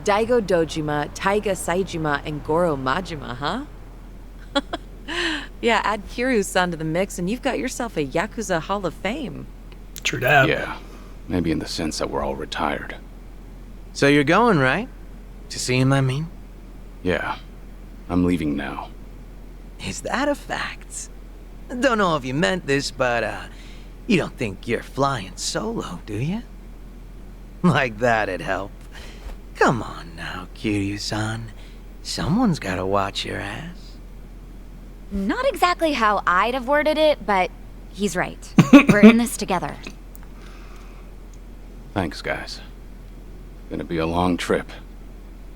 Daigo Dojima, Taiga Saijima, and Goro Majima, huh? Yeah, add Kiryu-san to the mix and you've got yourself a Yakuza Hall of Fame. True that. Yeah, maybe in the sense that we're all retired. So you're going, right? To see him, I mean? Yeah, I'm leaving now. Is that a fact? Don't know if you meant this, but, you don't think you're flying solo, do you? Like that'd help. Come on now, Kiryu-san. Someone's gotta watch your ass. Not exactly how I'd have worded it, but he's right. We're in this together. Thanks, guys. Gonna be a long trip.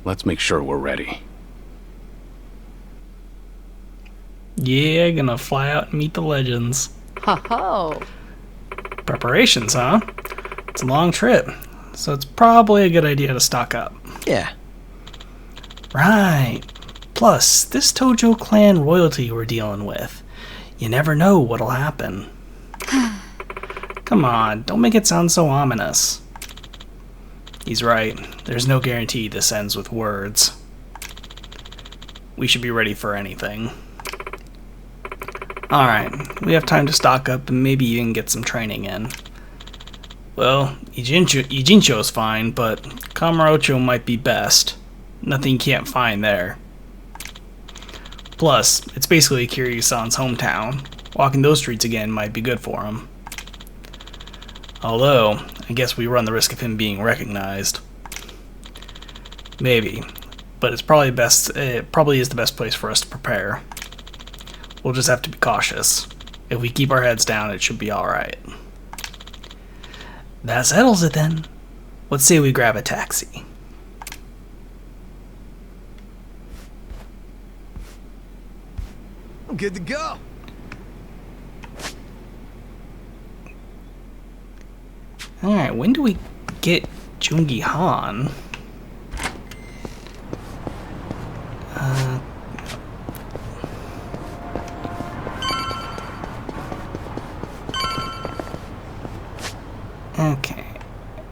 Let's make sure we're ready. Yeah, gonna fly out and meet the legends. Ho-ho! Preparations, huh? It's a long trip, so it's probably a good idea to stock up. Yeah. Right. Plus, this Tojo clan royalty we're dealing with. You never know what'll happen. Come on, don't make it sound so ominous. He's right. There's no guarantee this ends with words. We should be ready for anything. Alright, we have time to stock up and maybe even get some training in. Well, Ijincho's fine, but Kamurocho might be best. Nothing you can't find there. Plus, it's basically Kiryu-san's hometown. Walking those streets again might be good for him. Although, I guess we run the risk of him being recognized. Maybe, but it probably is the best place for us to prepare. We'll just have to be cautious. If we keep our heads down, it should be alright. That settles it then. Let's say we grab a taxi. I'm good to go. Alright, when do we get Jungi Han? Okay.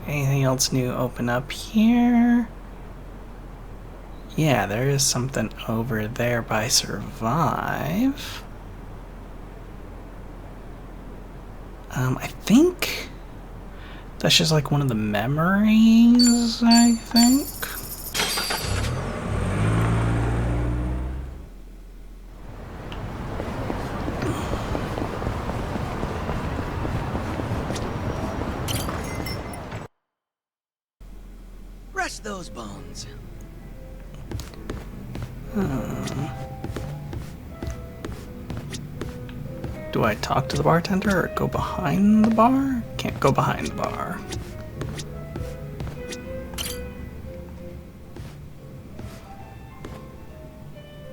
Anything else new open up here? Yeah, there is something over there by Survive. I think that's just like one of the memories, I think. Rest those bones. Do I talk to the bartender or go behind the bar? Can't go behind the bar.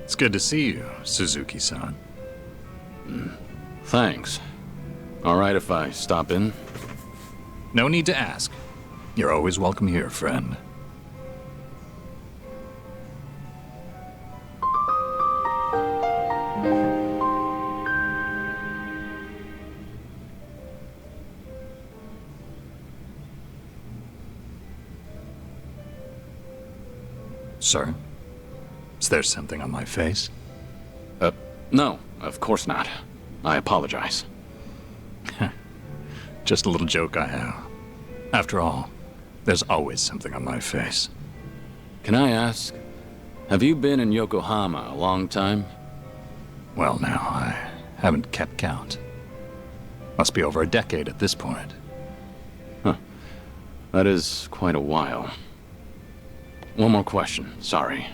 It's good to see you, Suzuki-san. Thanks. Alright if I stop in? No need to ask. You're always welcome here, friend. Sir? Is there something on my face? No, of course not. I apologize. Just a little joke I have. After all, there's always something on my face. Can I ask, have you been in Yokohama a long time? Well, now, I haven't kept count. Must be over a decade at this point. Huh. That is quite a while. One more question, sorry.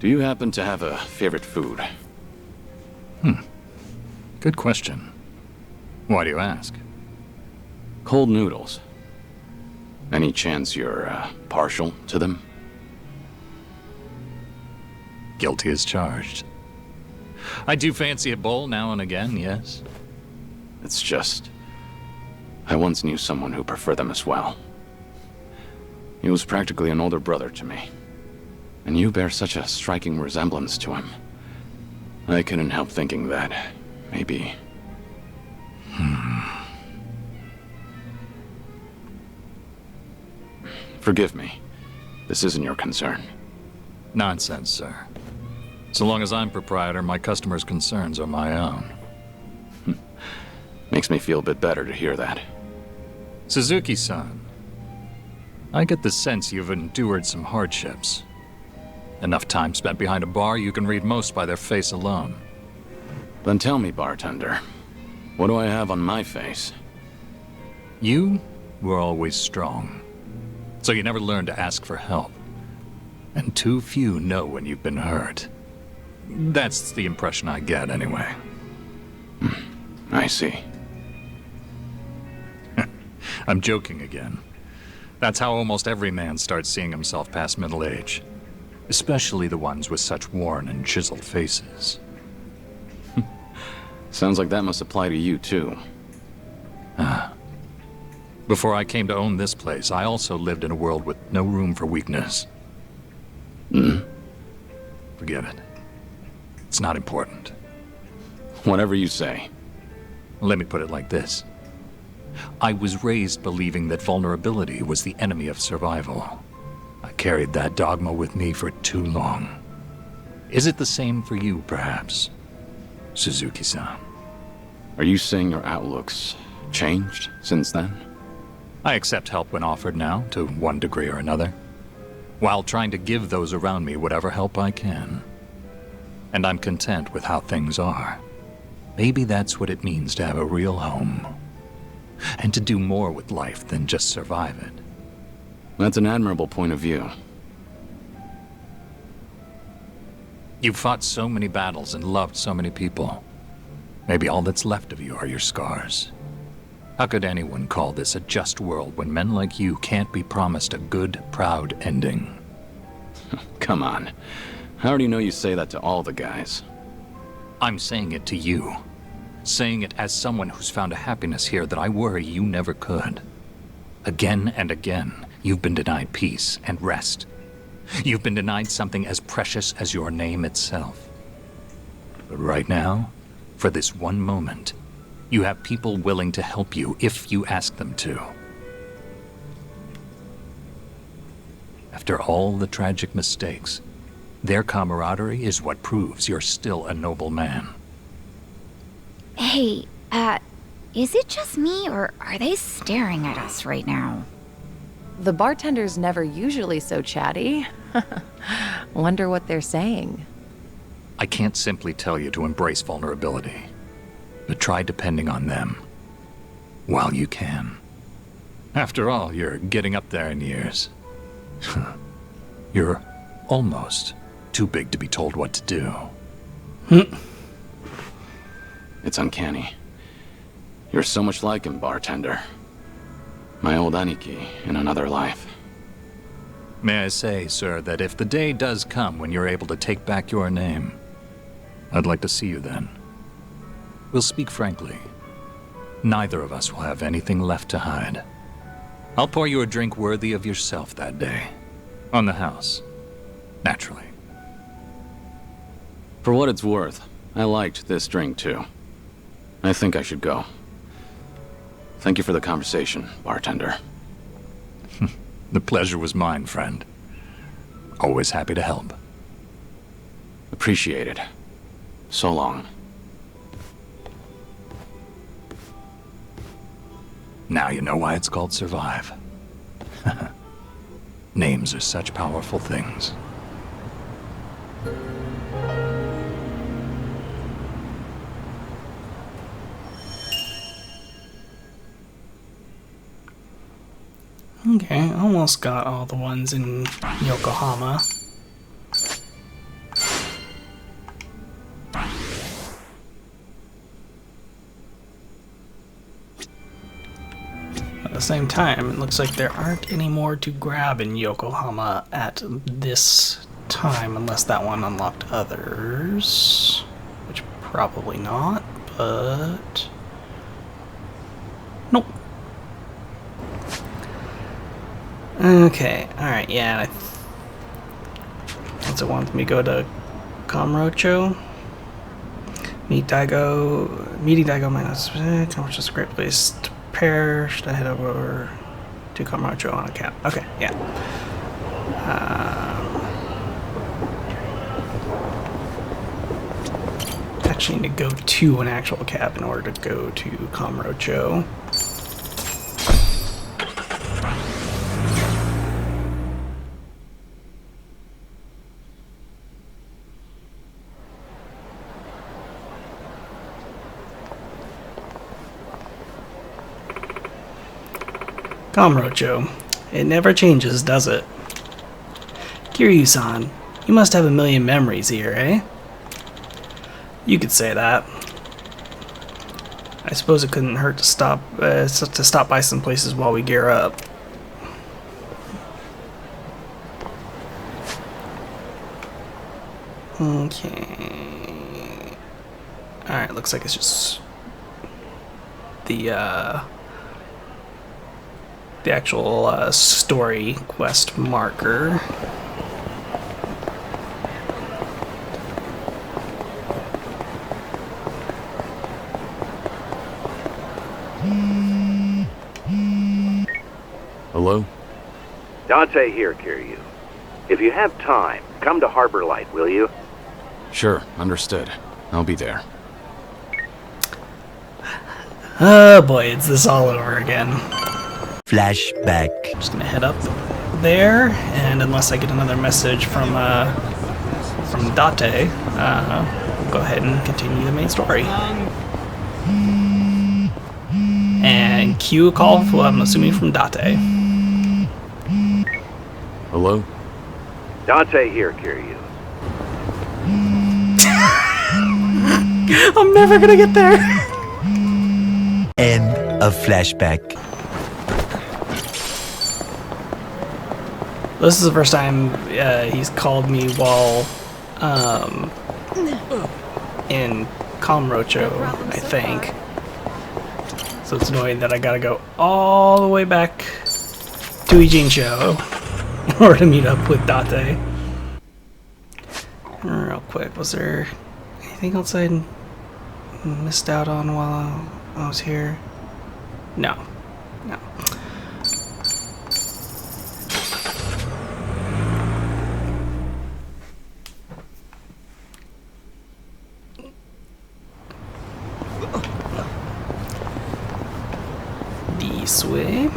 Do you happen to have a favorite food? Good question. Why do you ask? Cold noodles. Any chance you're, partial to them? Guilty as charged. I do fancy a bowl now and again, yes. It's just, I once knew someone who preferred them as well. He was practically an older brother to me. And you bear such a striking resemblance to him. I couldn't help thinking that, maybe... Forgive me. This isn't your concern. Nonsense, sir. So long as I'm proprietor, my customers' concerns are my own. Makes me feel a bit better to hear that. Suzuki-san, I get the sense you've endured some hardships. Enough time spent behind a bar, you can read most by their face alone. Then tell me, bartender, what do I have on my face? You were always strong, so you never learned to ask for help. And too few know when you've been hurt. That's the impression I get, anyway. I see. I'm joking again. That's how almost every man starts seeing himself past middle age. Especially the ones with such worn and chiseled faces. Sounds like that must apply to you, too. Before I came to own this place, I also lived in a world with no room for weakness. Forget it. It's not important. Whatever you say. Let me put it like this. I was raised believing that vulnerability was the enemy of survival. I carried that dogma with me for too long. Is it the same for you, perhaps, Suzuki-san? Are you saying your outlook's changed since then? I accept help when offered now, to one degree or another, while trying to give those around me whatever help I can. And I'm content with how things are. Maybe that's what it means to have a real home. And to do more with life than just survive it. That's an admirable point of view. You've fought so many battles and loved so many people. Maybe all that's left of you are your scars. How could anyone call this a just world when men like you can't be promised a good, proud ending? Come on. How do you know you say that to all the guys? I'm saying it to you. Saying it as someone who's found a happiness here that I worry you never could. Again and again, you've been denied peace and rest. You've been denied something as precious as your name itself. But right now, for this one moment, you have people willing to help you if you ask them to. After all the tragic mistakes, their camaraderie is what proves you're still a noble man. Hey, is it just me, or are they staring at us right now? The bartender's never usually so chatty. Wonder what they're saying. I can't simply tell you to embrace vulnerability, but try depending on them while you can. After all, you're getting up there in years. You're almost too big to be told what to do. It's uncanny. You're so much like him, bartender. My old Aniki in another life. May I say, sir, that if the day does come when you're able to take back your name, I'd like to see you then. We'll speak frankly. Neither of us will have anything left to hide. I'll pour you a drink worthy of yourself that day. On the house. Naturally. For what it's worth, I liked this drink too. I think I should go. Thank you for the conversation, bartender. The pleasure was mine, friend. Always happy to help. Appreciate it. So long. Now you know why it's called Survive. Names are such powerful things. Okay, almost got all the ones in Yokohama. At the same time, it looks like there aren't any more to grab in Yokohama at this time, unless that one unlocked others. Which probably not, but... Nope. Okay, alright, yeah. What's it want me to go to Kamurocho? Meeting Daigo minus Kamurocho's a great place to prepare. Should I head over to Kamurocho on a cab? Okay, yeah. Actually need to go to an actual cab in order to go to Kamurocho. Kamurocho. It never changes, does it? Kiryu-san, you must have a million memories here, eh? You could say that. I suppose it couldn't hurt to stop by some places while we gear up. Okay. Alright, looks like it's just the actual story quest marker. Hello? Dante here, Kiryu. If you have time, come to Harbor Light, will you? Sure, understood. I'll be there. Oh boy, it's this all over again. Flashback. Just gonna head up there, and unless I get another message from Date, we'll go ahead and continue the main story. And cue a call, I'm assuming from Date. Hello? Dante here, Kiryu. I'm never gonna get there! End of flashback. This is the first time he's called me while in Kamurocho, I think. So it's annoying that I gotta go all the way back to Ijincho in order to meet up with Date. Real quick, was there anything else I missed out on while I was here? No. No. This way.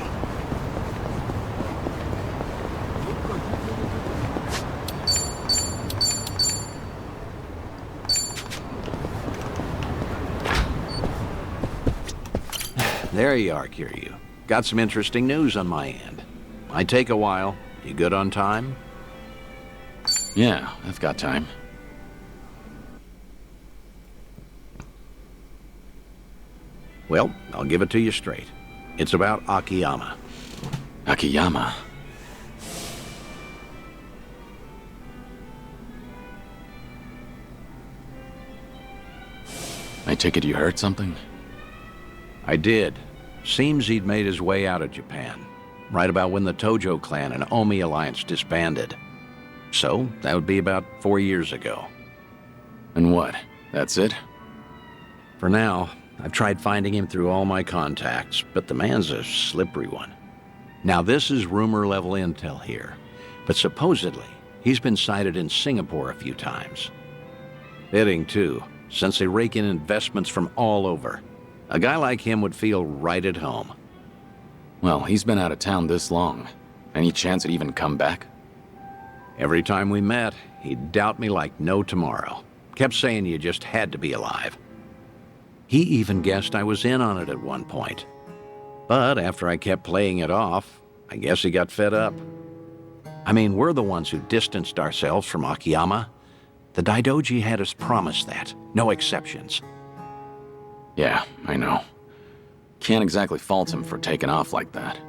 There you are, Kiryu. Got some interesting news on my end. Might take a while. You good on time? Yeah, I've got time. Well, I'll give it to you straight. It's about Akiyama. Akiyama. I take it you heard something? I did. Seems he'd made his way out of Japan, right about when the Tojo clan and Omi alliance disbanded. So, that would be about 4 years ago. And what? That's it? For now, I've tried finding him through all my contacts, but the man's a slippery one. Now, this is rumor-level intel here, but supposedly, he's been sighted in Singapore a few times. Fitting, too, since they rake in investments from all over. A guy like him would feel right at home. Well, he's been out of town this long. Any chance he'd even come back? Every time we met, he'd doubt me like no tomorrow. Kept saying you just had to be alive. He even guessed I was in on it at one point. But after I kept playing it off, I guess he got fed up. I mean, we're the ones who distanced ourselves from Akiyama. The Daidoji had us promise that. No exceptions. Yeah, I know. Can't exactly fault him for taking off like that.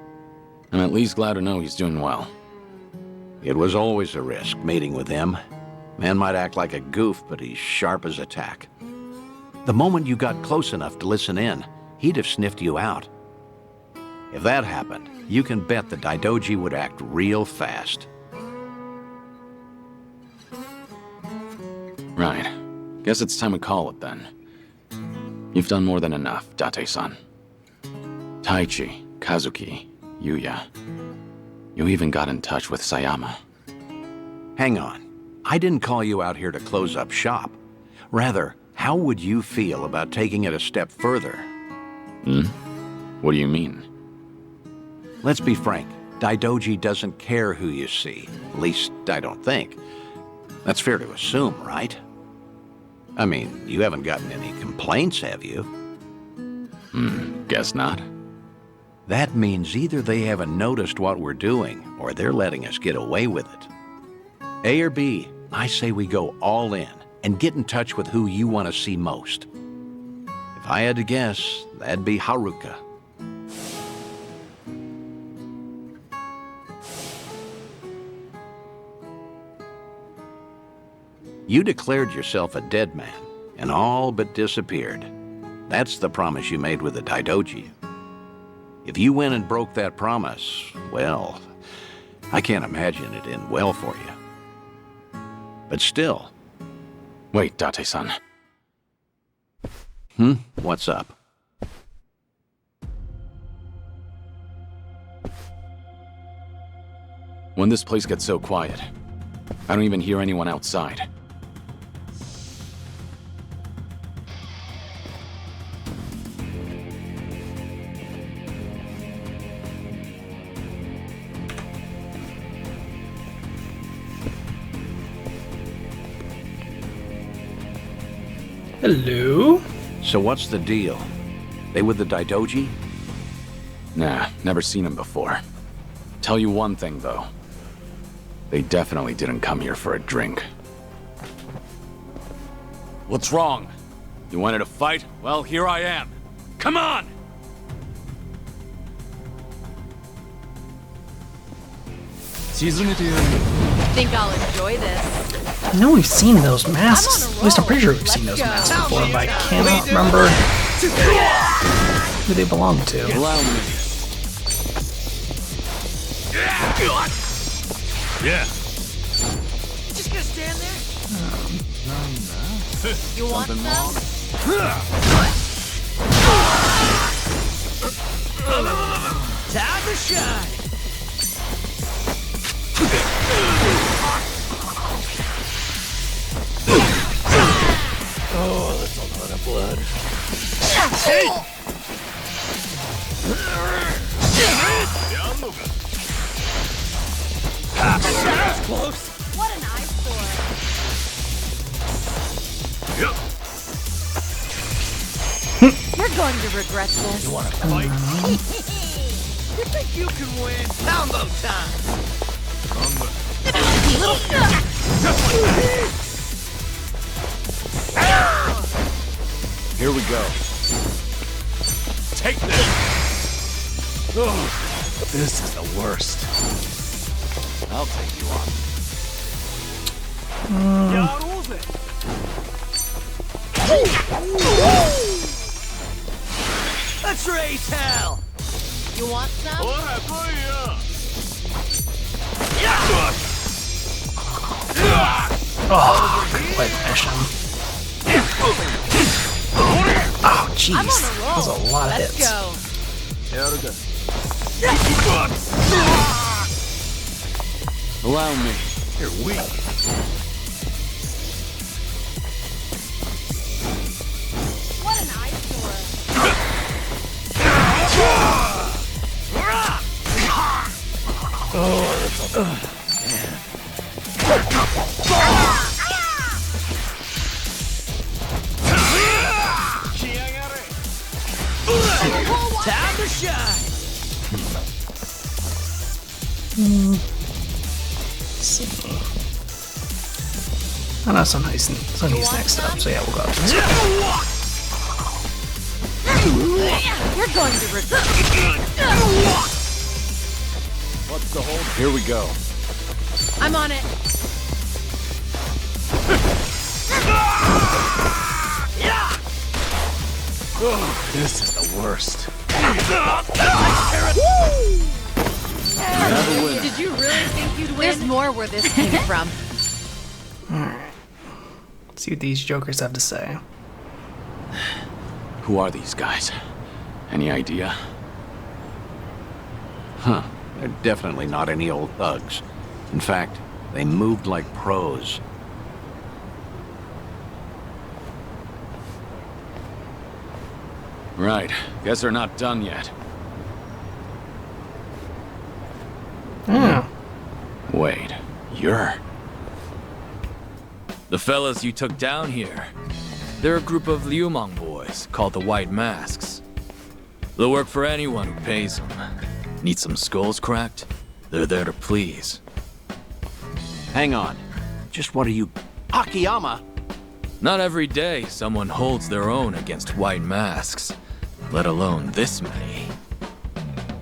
I'm at least glad to know he's doing well. It was always a risk, meeting with him. Man might act like a goof, but he's sharp as a tack. The moment you got close enough to listen in, he'd have sniffed you out. If that happened, you can bet the Daidoji would act real fast. Right. Guess it's time we call it then. You've done more than enough, Date-san. Taichi, Kazuki, Yuya. You even got in touch with Sayama. Hang on. I didn't call you out here to close up shop. Rather, how would you feel about taking it a step further? What do you mean? Let's be frank. Daidoji doesn't care who you see. At least, I don't think. That's fair to assume, right? I mean, you haven't gotten any complaints, have you? Guess not. That means either they haven't noticed what we're doing, or they're letting us get away with it. A or B, I say we go all in and get in touch with who you want to see most. If I had to guess, that'd be Haruka. You declared yourself a dead man, and all but disappeared. That's the promise you made with the Daidoji. If you went and broke that promise, well, I can't imagine it end well for you. But still. Wait, Date-san. What's up? When this place gets so quiet, I don't even hear anyone outside. Hello? So what's the deal? They with the Daidoji? Nah, never seen him before. Tell you one thing, though. They definitely didn't come here for a drink. What's wrong? You wanted to fight? Well, here I am. Come on! Think I'll enjoy this. I know we've seen those masks. At least I'm pretty sure we've seen those masks before, but I cannot remember who they belong to. Allow me. Yeah. Just gonna stand there? You want Something some? Time to shine! Oh, that's a lot of blood. That was close! What an eyesore. You're going to regret this. You think you can win? Combo time! Here we go. Take this! Oh, this is the worst. I'll take you on. Let's raise hell! You want some? Oh, couldn't quite finish him. Oh, jeez. I'm on a roll. That was a lot of Let's hits. go. Allow me. You're weak. What an eyesore. Time to shine! Let's see. Oh no, Sunny's next up, so yeah, we'll go up to this. You're going to regret. What's the hold? Here we go. I'm on it. Oh, this is the worst. Did you really think you'd win? There's more where this came from. Alright. Let's see what these jokers have to say. Who are these guys? Any idea? Huh. They're definitely not any old thugs. In fact, They moved like pros. Right. Guess they're not done yet. Yeah. Wait, you're... The fellas you took down here. They're a group of Liumang boys called the White Masks. They'll work for anyone who pays them. Need some skulls cracked? They're there to please. Hang on. Just what are you... Akiyama? Not every day someone holds their own against White Masks, let alone this many.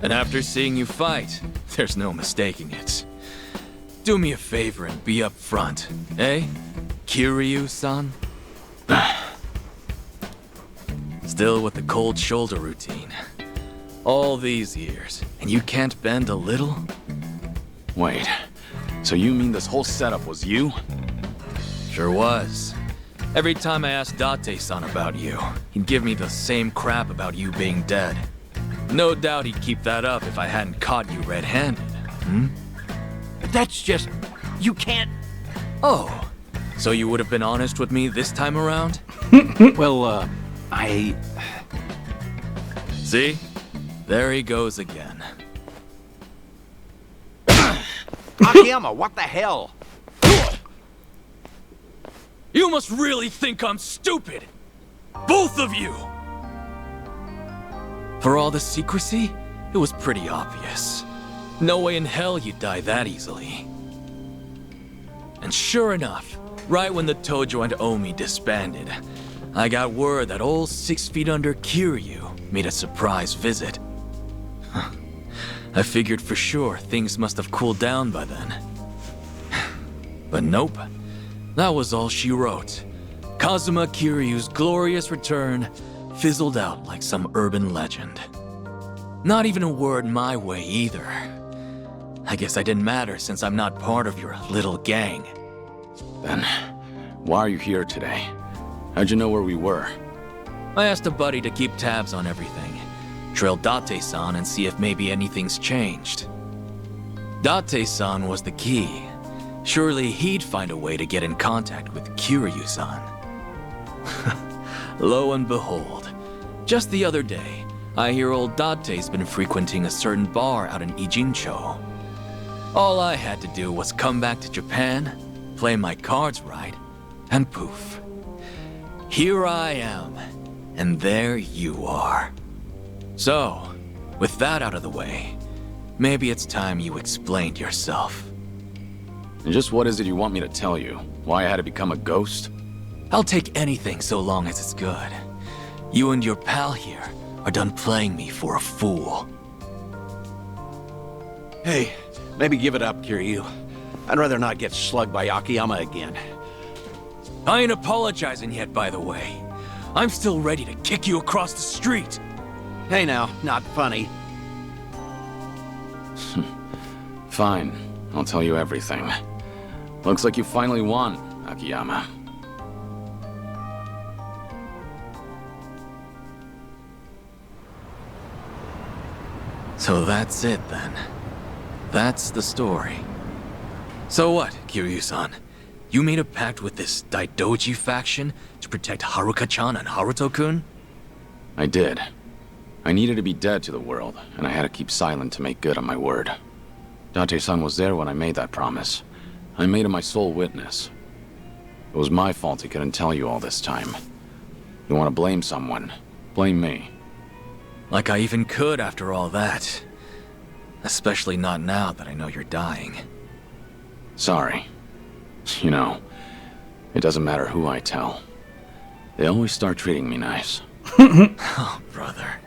And after seeing you fight, there's no mistaking it. Do me a favor and be up front, eh? Kiryu-san? Still with the cold shoulder routine. All these years, and you can't bend a little? Wait, so you mean this whole setup was you? Sure was. Every time I asked Date-san about you, he'd give me the same crap about you being dead. No doubt he'd keep that up if I hadn't caught you red-handed, hmm? That's just... You can't... Oh, so you would have been honest with me this time around? Well, I... See? There he goes again. Akiyama, what the hell? You must really think I'm stupid! Both of you! For all the secrecy, it was pretty obvious. No way in hell you'd die that easily. And sure enough, right when the Tojo and Omi disbanded, I got word that old 6 feet under Kiryu made a surprise visit. I figured for sure things must have cooled down by then. But nope. That was all she wrote. Kazuma Kiryu's glorious return fizzled out like some urban legend. Not even a word my way either. I guess I didn't matter since I'm not part of your little gang. Then, why are you here today? How'd you know where we were? I asked a buddy to keep tabs on everything. Trail Date-san and see if maybe anything's changed. Date-san was the key. Surely he'd find a way to get in contact with Kiryu-san. Lo and behold, just the other day, I hear old Date's been frequenting a certain bar out in Ijincho. All I had to do was come back to Japan, play my cards right, and poof. Here I am, and there you are. So, with that out of the way, maybe it's time you explained yourself. And just what is it you want me to tell you? Why I had to become a ghost? I'll take anything so long as it's good. You and your pal here are done playing me for a fool. Hey, maybe give it up, Kiryu. I'd rather not get slugged by Akiyama again. I ain't apologizing yet, by the way. I'm still ready to kick you across the street. Hey now, not funny. Fine, I'll tell you everything. Looks like you finally won, Akiyama. So that's it then. That's the story. So what, Kiryu-san? You made a pact with this Daidoji faction to protect Haruka-chan and Haruto-kun? I did. I needed to be dead to the world, and I had to keep silent to make good on my word. Date-san was there when I made that promise. I made him my sole witness. It was my fault he couldn't tell you all this time. You want to blame someone? Blame me. Like I even could after all that. Especially not now that I know you're dying. Sorry. You know, it doesn't matter who I tell. They always start treating me nice. Oh, brother.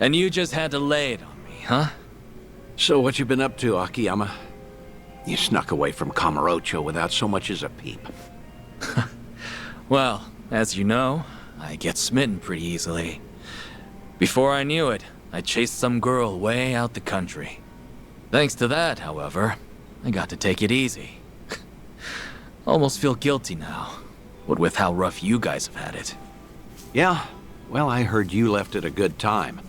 And you just had to lay it on me, huh? So what you been up to, Akiyama? You snuck away from Kamurocho without so much as a peep. Well, as you know, I get smitten pretty easily. Before I knew it, I chased some girl way out the country. Thanks to that, however, I got to take it easy. Almost feel guilty now, what with how rough you guys have had it. Yeah, well, I heard you left at a good time.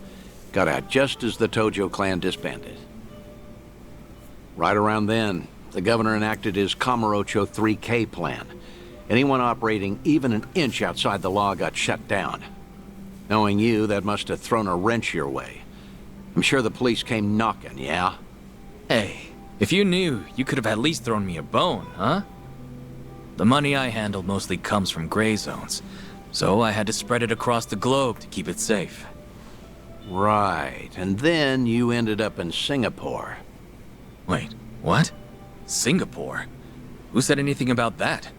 Got out just as the Tojo clan disbanded. Right around then, the governor enacted his Kamurocho 3K plan. Anyone operating even an inch outside the law got shut down. Knowing you, that must have thrown a wrench your way. I'm sure the police came knocking, yeah? Hey, if you knew, you could have at least thrown me a bone, huh? The money I handled mostly comes from gray zones, so I had to spread it across the globe to keep it safe. Right, and then you ended up in Singapore. Wait, what? Singapore? Who said anything about that?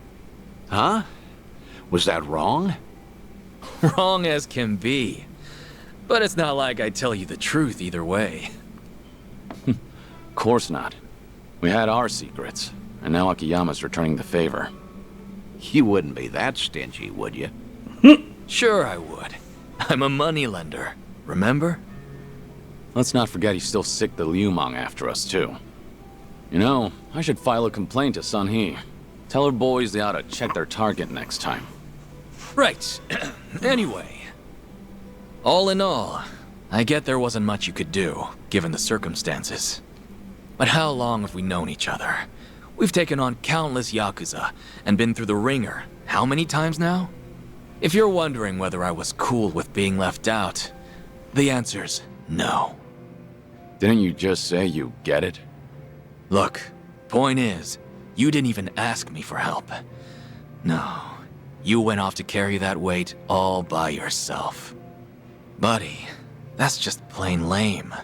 Huh? Was that wrong? Wrong as can be. But it's not like I tell you the truth either way. Of course not. We had our secrets, and now Akiyama's returning the favor. You wouldn't be that stingy, would you? Sure I would. I'm a moneylender, remember? Let's not forget he's still sick the Liumang after us, too. You know, I should file a complaint to Sun He. Tell her boys they ought to check their target next time. Right. Anyway. All in all, I get there wasn't much you could do, given the circumstances. But how long have we known each other? We've taken on countless Yakuza, and been through the ringer, how many times now? If you're wondering whether I was cool with being left out, the answer's no. Didn't you just say you get it? Look, point is, you didn't even ask me for help. No, you went off to carry that weight all by yourself. Buddy, that's just plain lame.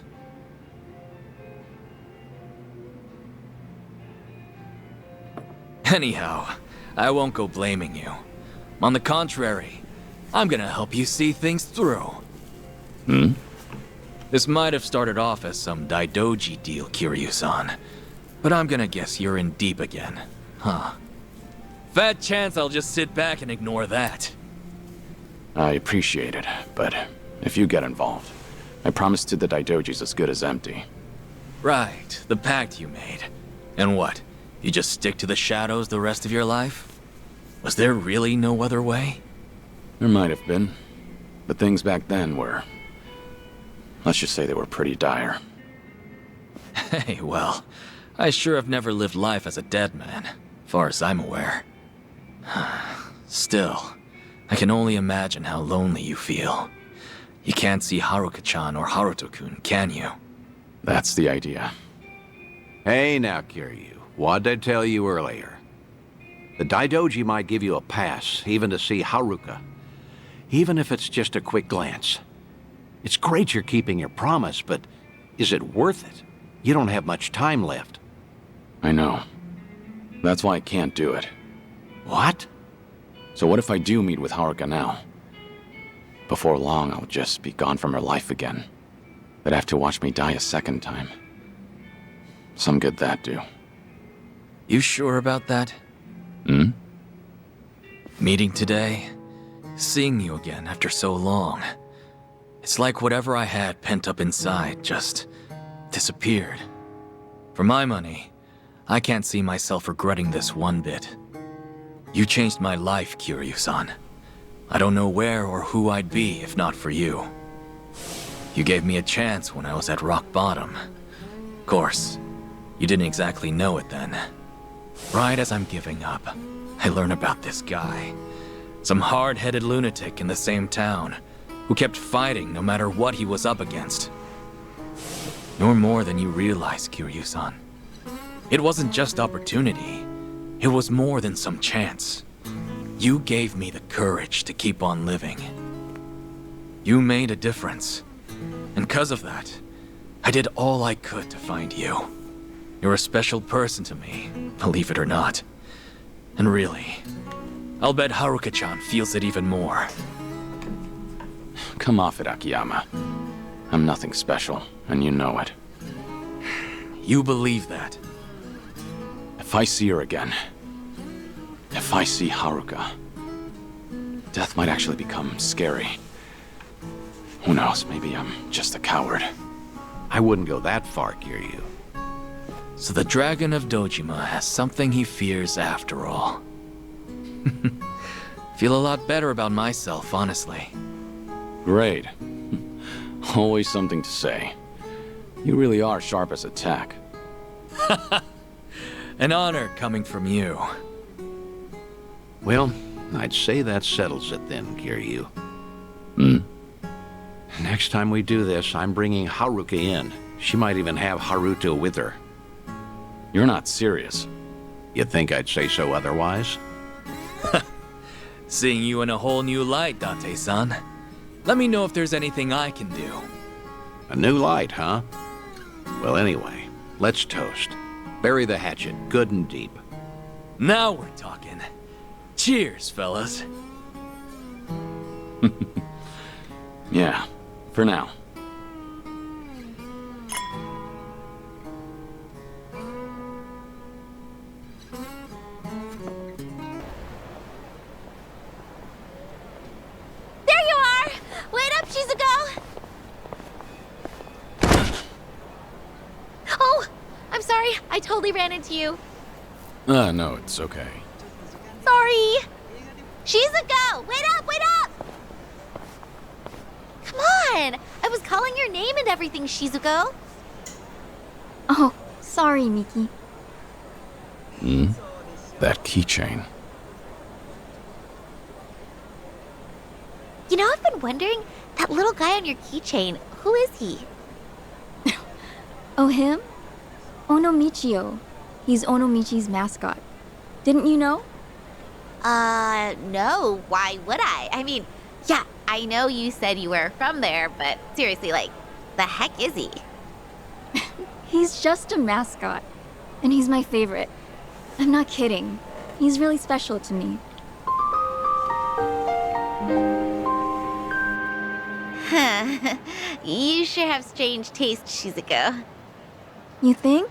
Anyhow, I won't go blaming you. On the contrary, I'm gonna help you see things through. Hmm? This might have started off as some Daidoji deal, Kiryu-san, but I'm gonna guess you're in deep again, huh? Fat chance I'll just sit back and ignore that. I appreciate it, but if you get involved, I promise to the Daidoji's as good as empty. Right, the pact you made. And what, you just stick to the shadows the rest of your life? Was there really no other way? There might have been, but things back then were... let's just say they were pretty dire. Hey, well, I sure have never lived life as a dead man, far as I'm aware. Still, I can only imagine how lonely you feel. You can't see Haruka-chan or Haruto-kun, can you? That's the idea. Hey now, Kiryu. What'd I tell you earlier? The Daidoji might give you a pass, even to see Haruka. Even if it's just a quick glance. It's great you're keeping your promise, but is it worth it? You don't have much time left. I know. That's why I can't do it. What? So what if I do meet with Haruka now? Before long, I'll just be gone from her life again. They'd have to watch me die a second time. Some good that do. You sure about that? Hmm? Meeting today, seeing you again after so long. It's like whatever I had pent up inside just disappeared. For my money, I can't see myself regretting this one bit. You changed my life, Kiryu-san. I don't know where or who I'd be if not for you. You gave me a chance when I was at rock bottom. Of course, you didn't exactly know it then. Right as I'm giving up, I learn about this guy. Some hard-headed lunatic in the same town, who kept fighting no matter what he was up against. You're more than you realize, Kiryu-san. It wasn't just opportunity. It was more than some chance. You gave me the courage to keep on living. You made a difference. And because of that, I did all I could to find you. You're a special person to me, believe it or not. And really, I'll bet Haruka-chan feels it even more. Come off it, Akiyama. I'm nothing special, and you know it. You believe that? If I see her again, if I see Haruka, death might actually become scary. Who knows, maybe I'm just a coward. I wouldn't go that far, Kiryu. So the Dragon of Dojima has something he fears after all. Feel a lot better about myself, honestly. Great. Always something to say. You really are sharp as a tack. An honor coming from you. Well, I'd say that settles it then, Kiryu. Next time we do this, I'm bringing Haruka in. She might even have Haruto with her. You're not serious. You'd think I'd say so otherwise? Seeing you in a whole new light, Date-san. Let me know if there's anything I can do. A new light, huh? Well, anyway, let's toast. Bury the hatchet good and deep. Now we're talking. Cheers, fellas. Yeah, for now. There you are! Wait up, Shizuko! Oh, I'm sorry. I totally ran into you. No, it's okay. Sorry. Shizuko! Wait up, wait up! Come on! I was calling your name and everything, Shizuko. Oh, sorry, Miki. That keychain. You know, I've been wondering, that little guy on your keychain, who is he? Oh, him? Onomichio. He's Onomichi's mascot. Didn't you know? No. Why would I? I mean, yeah, I know you said you were from there, but seriously, like, the heck is he? He's just a mascot. And he's my favorite. I'm not kidding. He's really special to me. You sure have strange taste, Shizuko. You think?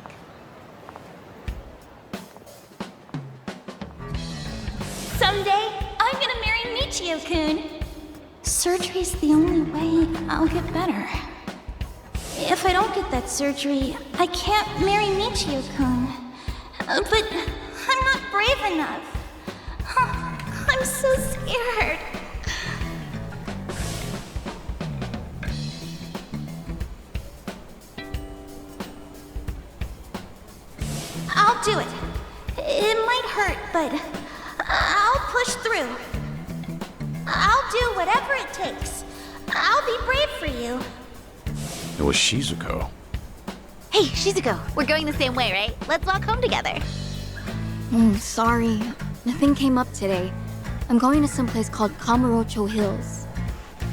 Someday, I'm gonna marry Michio-kun. Surgery's the only way I'll get better. If I don't get that surgery, I can't marry Michio-kun. But I'm not brave enough. I'm so scared. I'll do it. It might hurt, but I'll push through. I'll do whatever it takes. I'll be brave for you. It was Shizuko. Hey, Shizuko, we're going the same way, right? Let's walk home together. Sorry. Nothing came up today. I'm going to some place called Kamurocho Hills.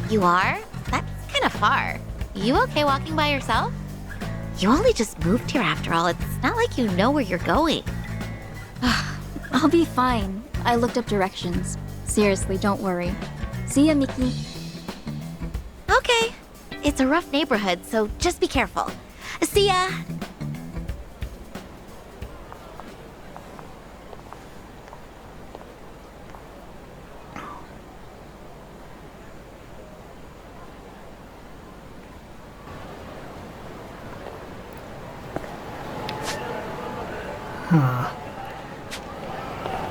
You are? That's kind of far. You okay walking by yourself? You only just moved here after all. It's not like you know where you're going. I'll be fine. I looked up directions. Seriously, don't worry. See ya, Miki. Okay. It's a rough neighborhood, so just be careful. See ya!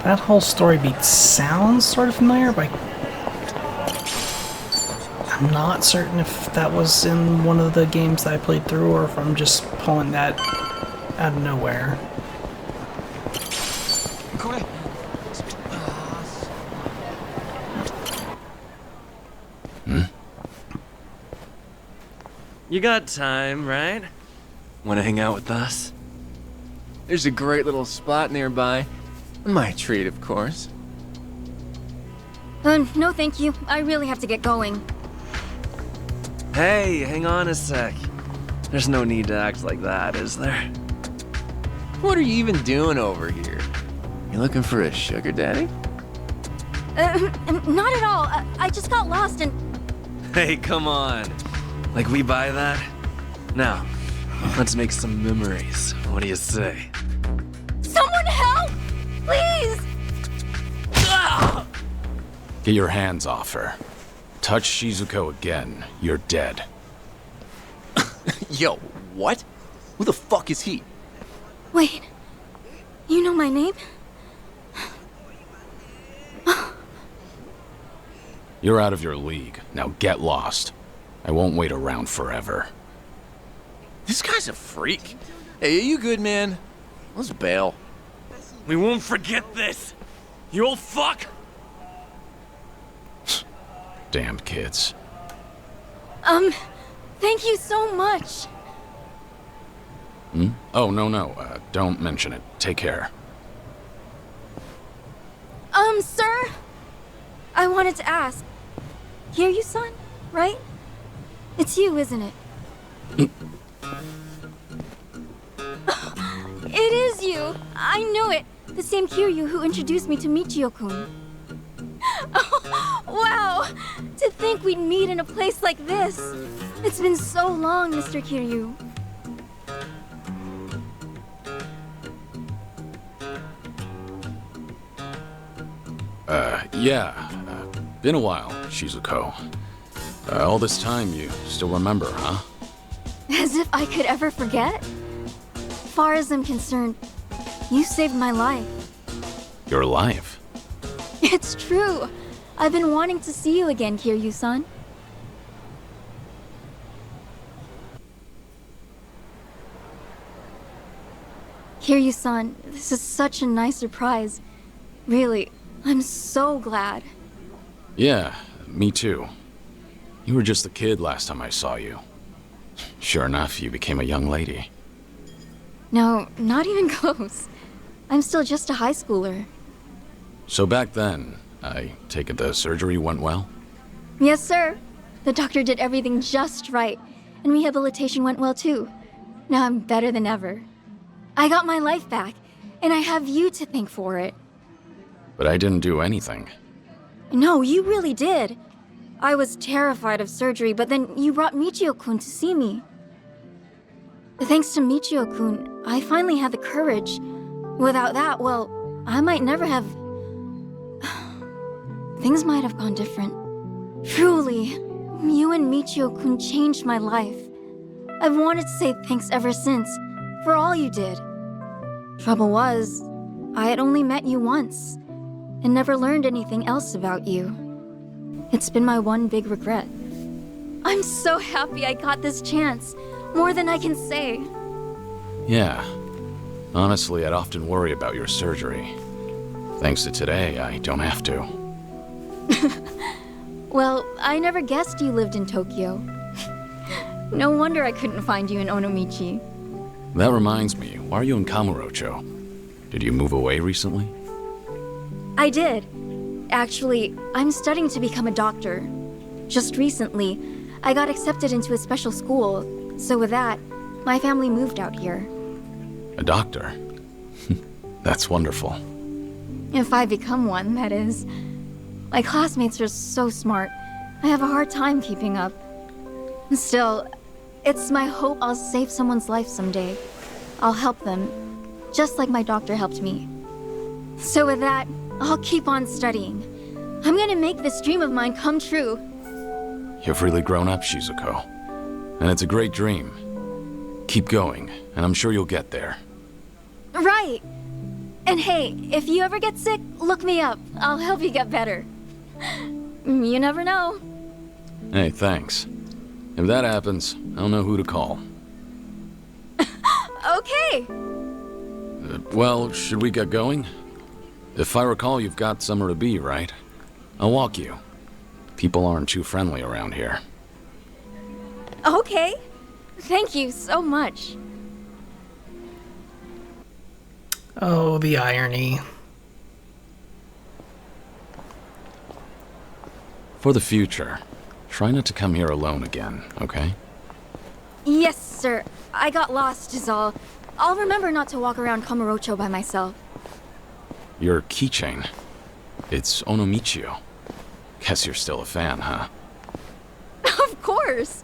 That whole story beat sounds sort of familiar, but I'm not certain if that was in one of the games that I played through or if I'm just pulling that out of nowhere. You got time, right? Want to hang out with us? There's a great little spot nearby. My treat, of course. No thank you. I really have to get going. Hey, hang on a sec. There's no need to act like that, is there? What are you even doing over here? You looking for a sugar daddy? Not at all. I just got lost and... Hey, come on. Like we buy that? Now, let's make some memories. What do you say? Someone help! Please! Get your hands off her. Touch Shizuko again, you're dead. Yo, what? Who the fuck is he? Wait. You know my name? You're out of your league. Now get lost. I won't wait around forever. This guy's a freak. Hey, are you good, man? Let's bail. We won't forget this! You old fuck! Damned kids. Thank you so much. Hmm? Oh, no. Don't mention it. Take care. Sir? I wanted to ask. Kiryu-san, right? It's you, isn't it? It is you! I knew it! The same Kiryu who introduced me to Michio-kun. Oh, wow! To think we'd meet in a place like this! It's been so long, Mr. Kiryu. Yeah. Been a while, Shizuko. All this time, you still remember, huh? As if I could ever forget? Far as I'm concerned, you saved my life. Your life? It's true. I've been wanting to see you again, Kiryu-san. Kiryu-san, this is such a nice surprise. Really, I'm so glad. Yeah, me too. You were just a kid last time I saw you. Sure enough, you became a young lady. No, not even close. I'm still just a high schooler. So back then, I take it the surgery went well? Yes, sir. The doctor did everything just right, and rehabilitation went well too. Now I'm better than ever. I got my life back, and I have you to thank for it. But I didn't do anything. No, you really did. I was terrified of surgery, but then you brought Michio-kun to see me. Thanks to Michio-kun, I finally had the courage. Without that, well, I might never have... Things might have gone different. Truly, you and Michio-kun changed my life. I've wanted to say thanks ever since, for all you did. Trouble was, I had only met you once, and never learned anything else about you. It's been my one big regret. I'm so happy I got this chance, more than I can say. Yeah. Honestly, I'd often worry about your surgery. Thanks to today, I don't have to. Well, I never guessed you lived in Tokyo. No wonder I couldn't find you in Onomichi. That reminds me, why are you in Kamurocho? Did you move away recently? I did. Actually, I'm studying to become a doctor. Just recently, I got accepted into a special school, so with that, my family moved out here. A doctor? That's wonderful. If I become one, that is. My classmates are so smart. I have a hard time keeping up. Still, it's my hope I'll save someone's life someday. I'll help them, just like my doctor helped me. So with that, I'll keep on studying. I'm gonna make this dream of mine come true. You've really grown up, Shizuko. And it's a great dream. Keep going, and I'm sure you'll get there. Right! And hey, if you ever get sick, look me up. I'll help you get better. You never know. Hey, thanks. If that happens, I'll know who to call. Okay! Well, should we get going? If I recall, you've got somewhere to be, right? I'll walk you. People aren't too friendly around here. Okay. Thank you so much. Oh, the irony. For the future, try not to come here alone again, okay? Yes, sir. I got lost is all. I'll remember not to walk around Kamurocho by myself. Your keychain. It's Onomichio. Guess you're still a fan, huh? Of course!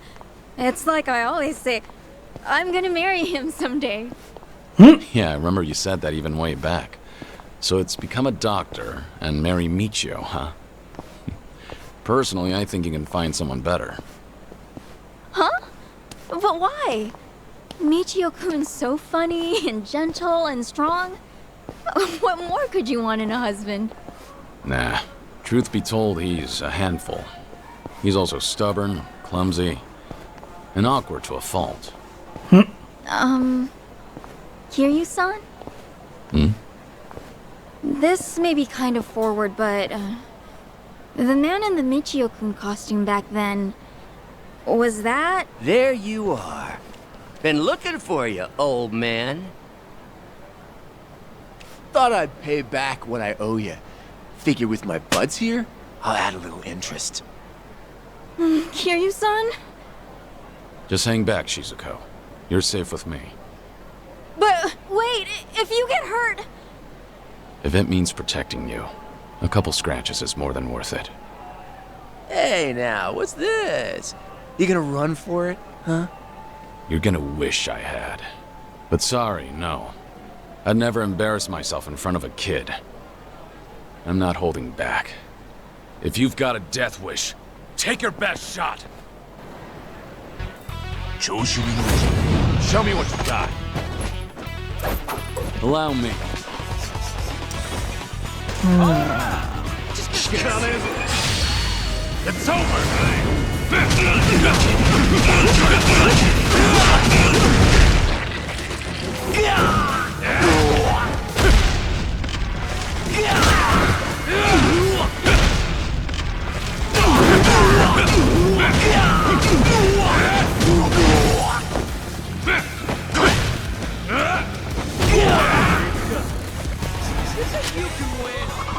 It's like I always say, I'm gonna marry him someday. Yeah, I remember you said that even way back. So it's become a doctor and marry Michio, huh? Personally, I think you can find someone better. Huh? But why? Michio-kun's so funny and gentle and strong. What more could you want in a husband? Nah. Truth be told, he's a handful. He's also stubborn, clumsy, and awkward to a fault. Kiryu-san? Hmm? This may be kind of forward, but the man in the Michio-kun costume back then, was that? There you are. Been looking for you, old man. Thought I'd pay back what I owe you. Figure with my buds here, I'll add a little interest. Kiryu-san? Just hang back, Shizuko. You're safe with me. But wait, if you get hurt... If it means protecting you, a couple scratches is more than worth it. Hey now, what's this? You gonna run for it, huh? You're gonna wish I had. But sorry, no. I'd never embarrass myself in front of a kid. I'm not holding back. If you've got a death wish, take your best shot! Show me what you got. Allow me. It's over!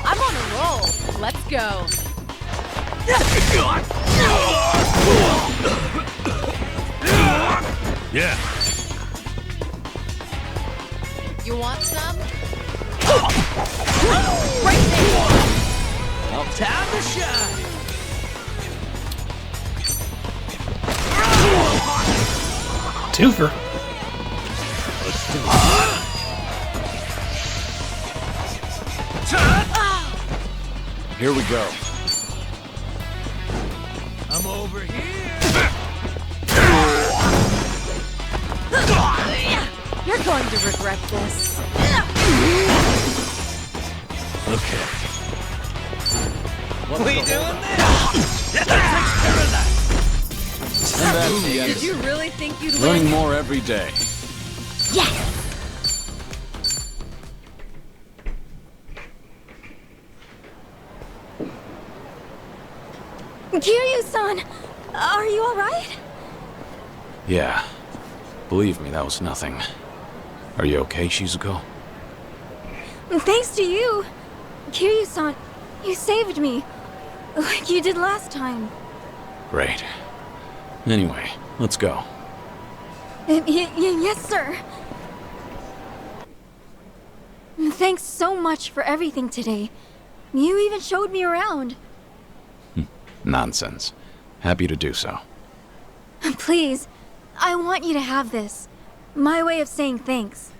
I'm on a roll. Let's go. Yeah. You want some? Right there! Well, time to shine! Twofer. Here we go. I'm over here! You're going to regret this. Okay. We doing this? That takes care of that! And that's the end. Did you really think you'd Learning win? more every day. Yes! Kiryu-san, are you alright? Yeah. Believe me, that was nothing. Are you okay, Shizuko? Thanks to you. Kiryu-san, you saved me. Like you did last time. Great. Anyway, let's go. Yes, sir. Thanks so much for everything today. You even showed me around. Nonsense. Happy to do so. Please, I want you to have this. My way of saying thanks.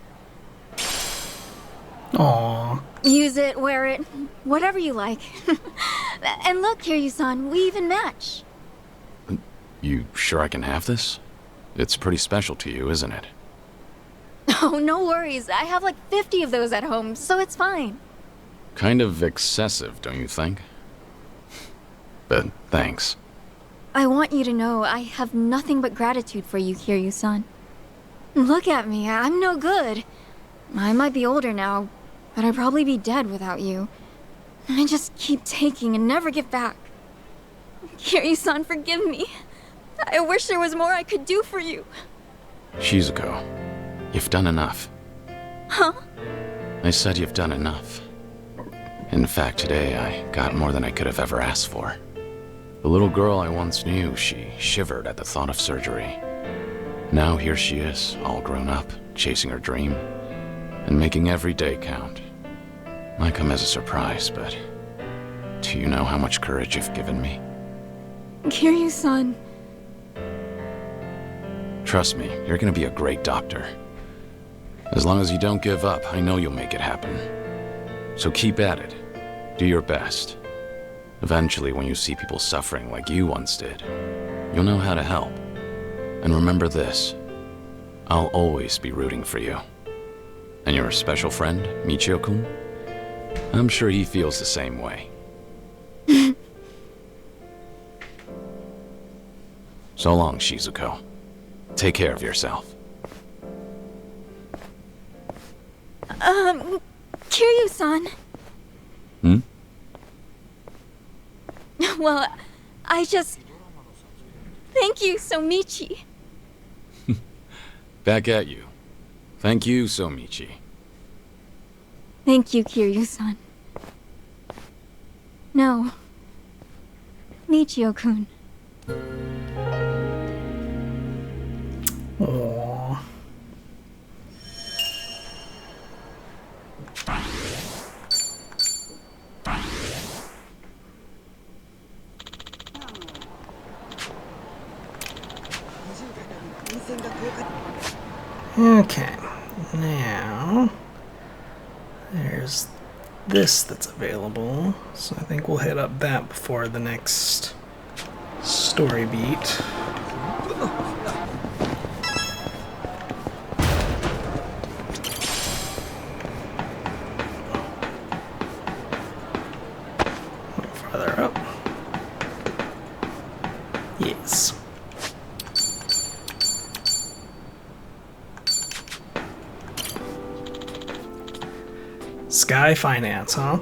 Aww. Use it, wear it, whatever you like. And look, Kiryu-san, we even match. You sure I can have this? It's pretty special to you, isn't it? Oh, no worries. I have like 50 of those at home, so it's fine. Kind of excessive, don't you think? But thanks. I want you to know I have nothing but gratitude for you, Kiryu-san. Look at me, I'm no good. I might be older now, but I'd probably be dead without you. I just keep taking and never give back. Kiryu-san, forgive me. I wish there was more I could do for you. Shizuko, you've done enough. Huh? I said you've done enough. In fact, today I got more than I could have ever asked for. The little girl I once knew, she shivered at the thought of surgery. Now here she is, all grown up, chasing her dream, and making every day count. Might come as a surprise, but do you know how much courage you've given me? Kiryu-san. Trust me, you're gonna be a great doctor. As long as you don't give up, I know you'll make it happen. So keep at it. Do your best. Eventually, when you see people suffering like you once did, you'll know how to help. And remember this, I'll always be rooting for you. And your special friend, Michio-kun? I'm sure he feels the same way. So long, Shizuko. Take care of yourself. Kiryu-san. well, I just... Thank you, Somichi. Back at you. Thank you, Somichi. Thank you, Kiryu-san. No. Michio-kun. Aww. Okay, now there's this that's available, so I think we'll hit up that before the next story beat. Farther up. Yes. Sky Finance, huh?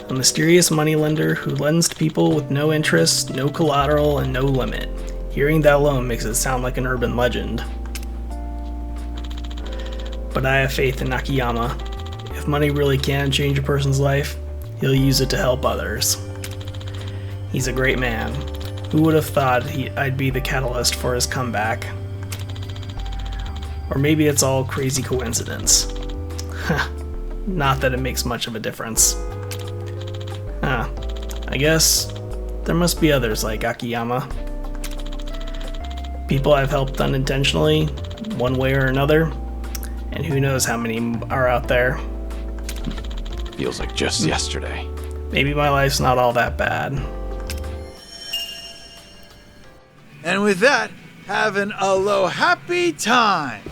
A mysterious moneylender who lends to people with no interest, no collateral, and no limit. Hearing that alone makes it sound like an urban legend. But I have faith in Nakayama. If money really can change a person's life, he'll use it to help others. He's a great man. Who would have thought I'd be the catalyst for his comeback? Or maybe it's all crazy coincidence. Not that it makes much of a difference. I guess there must be others like Akiyama. People I've helped unintentionally, one way or another, and who knows how many are out there. Feels like just yesterday. Maybe my life's not all that bad. And with that, have an alo-happy time!